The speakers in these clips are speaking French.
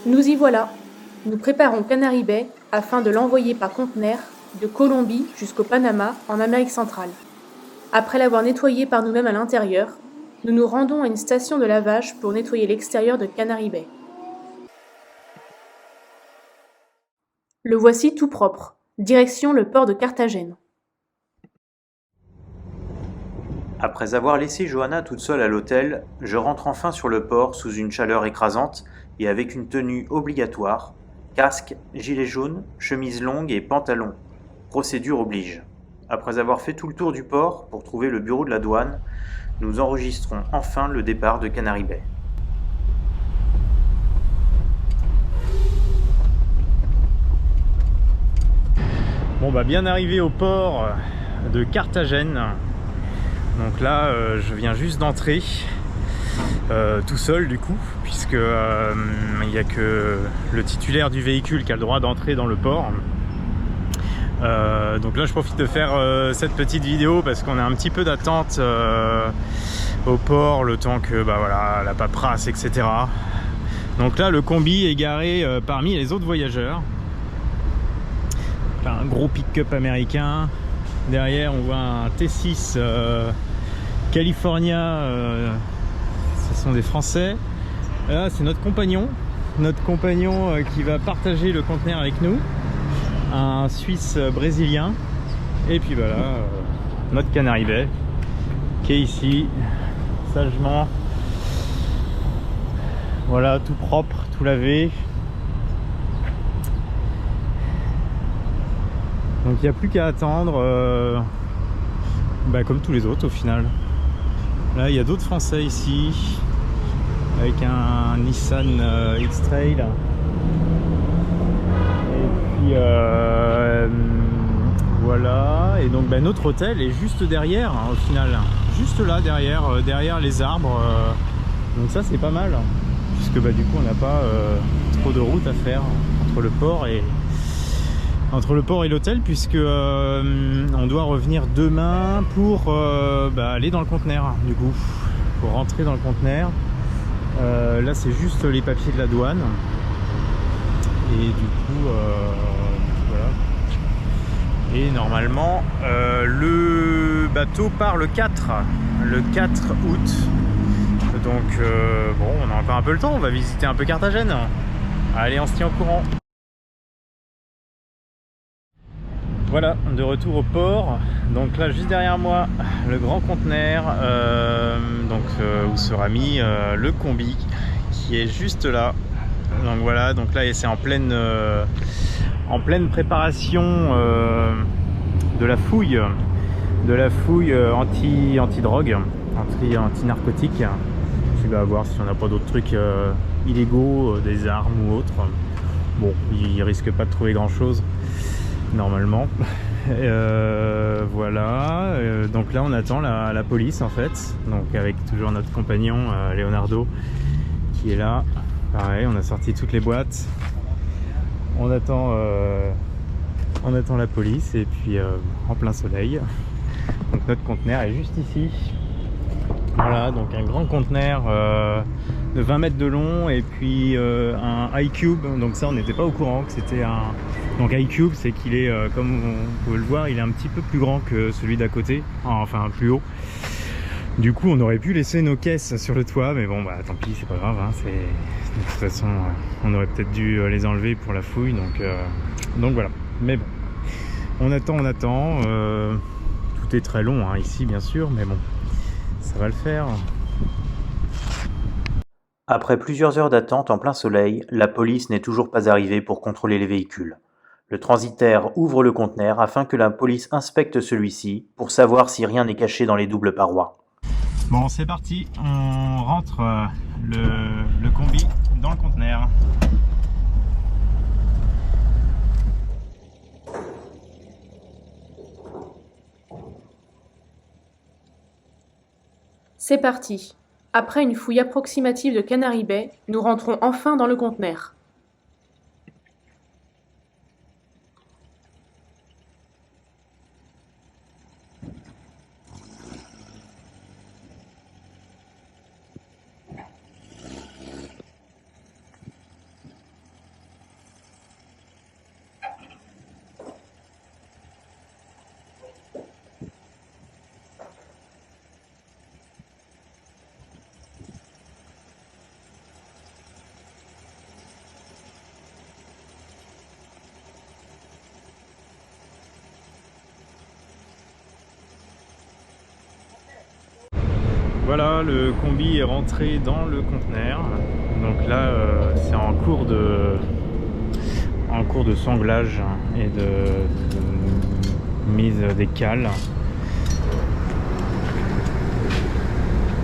Nous y voilà. Nous préparons Canary Bay afin de l'envoyer par conteneur de Colombie jusqu'au Panama en Amérique centrale. Après l'avoir nettoyé par nous-mêmes à l'intérieur, nous nous rendons à une station de lavage pour nettoyer l'extérieur de Canary Bay. Le voici tout propre. Direction le port de Carthagène. Après avoir laissé Johanna toute seule à l'hôtel, je rentre enfin sur le port sous une chaleur écrasante et avec une tenue obligatoire, casque, gilet jaune, chemise longue et pantalon. Procédure oblige. Après avoir fait tout le tour du port pour trouver le bureau de la douane, nous enregistrons enfin le départ de Canary Bay. Bon bah bien arrivé au port de Carthagène. Donc là je viens juste d'entrer tout seul du coup, puisque il n'y a que le titulaire du véhicule qui a le droit d'entrer dans le port. Donc là je profite de faire cette petite vidéo parce qu'on a un petit peu d'attente au port, le temps que voilà, la paperasse, etc. Donc là le combi est garé parmi les autres voyageurs. Un gros pick-up américain. Derrière on voit un T6 California, ce sont des Français. Là c'est notre compagnon qui va partager le conteneur avec nous, un Suisse brésilien. Et puis voilà, notre Canary Bay qui est ici sagement, voilà, tout propre, tout lavé. Donc il n'y a plus qu'à attendre, comme tous les autres au final. Là il y a d'autres Français ici avec un Nissan X-Trail. Et puis voilà. Et donc notre hôtel est juste derrière au final, juste là derrière les arbres. Donc ça c'est pas mal, puisque du coup on n'a pas trop de route à faire entre le port et l'hôtel, puisque on doit revenir demain pour aller dans le conteneur du coup, pour rentrer dans le conteneur. Là c'est juste les papiers de la douane et du coup voilà. Et normalement le bateau part le 4 août. Donc bon, on a encore un peu le temps, on va visiter un peu Carthagène. Allez, on se tient au courant. Voilà, de retour au port. Donc là juste derrière moi le grand conteneur où sera mis le combi qui est juste là. Donc voilà, donc là c'est en pleine préparation de la fouille anti-drogue, anti-narcotique. Puis voir si on n'a pas d'autres trucs illégaux, des armes ou autres. Bon, il risque pas de trouver grand chose normalement. Voilà, donc là on attend la police en fait, donc avec toujours notre compagnon Leonardo qui est là. Pareil, on a sorti toutes les boîtes, on attend la police et puis en plein soleil. Donc notre conteneur est juste ici. Voilà, donc un grand conteneur de 20 mètres de long et puis un iCube. Donc ça on n'était pas au courant que c'était un... Donc iCube, c'est qu'il est, comme vous pouvez le voir, il est un petit peu plus grand que celui d'à côté, enfin plus haut. Du coup on aurait pu laisser nos caisses sur le toit, mais bon tant pis, c'est pas grave, hein, de toute façon on aurait peut-être dû les enlever pour la fouille, donc voilà. Mais bon, on attend, tout est très long ici bien sûr, mais bon, ça va le faire. Après plusieurs heures d'attente en plein soleil, la police n'est toujours pas arrivée pour contrôler les véhicules. Le transitaire ouvre le conteneur afin que la police inspecte celui-ci pour savoir si rien n'est caché dans les doubles parois. Bon, c'est parti, on rentre le combi dans le conteneur. C'est parti. Après une fouille approximative de Canary Bay, nous rentrons enfin dans le conteneur. Voilà, le combi est rentré dans le conteneur. Donc là, c'est en cours de sanglage et de mise des cales.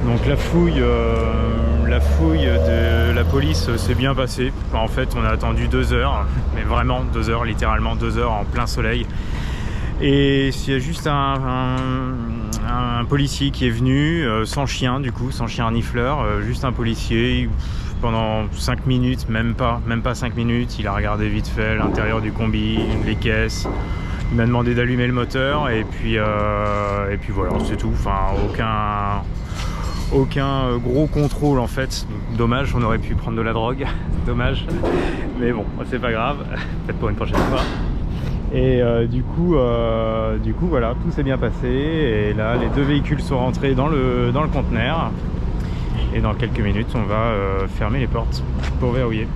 Donc la fouille de la police s'est bien passée. En fait, on a attendu 2 heures, mais vraiment 2 heures, littéralement 2 heures en plein soleil. Et il y a juste un policier qui est venu, sans chien du coup, sans chien renifleur, juste un policier. Pendant 5 minutes, même pas 5 minutes, il a regardé vite fait l'intérieur du combi, les caisses. Il m'a demandé d'allumer le moteur et puis voilà, c'est tout. Enfin, aucun gros contrôle en fait. Dommage, on aurait pu prendre de la drogue. Dommage, mais bon, c'est pas grave. Peut-être pour une prochaine fois. Et du coup voilà, tout s'est bien passé. Et là, les 2 véhicules sont rentrés dans le conteneur. Et dans quelques minutes, on va fermer les portes pour verrouiller.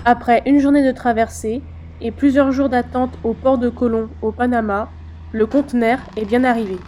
Après une journée de traversée et plusieurs jours d'attente au port de Colón, au Panama, le conteneur est bien arrivé.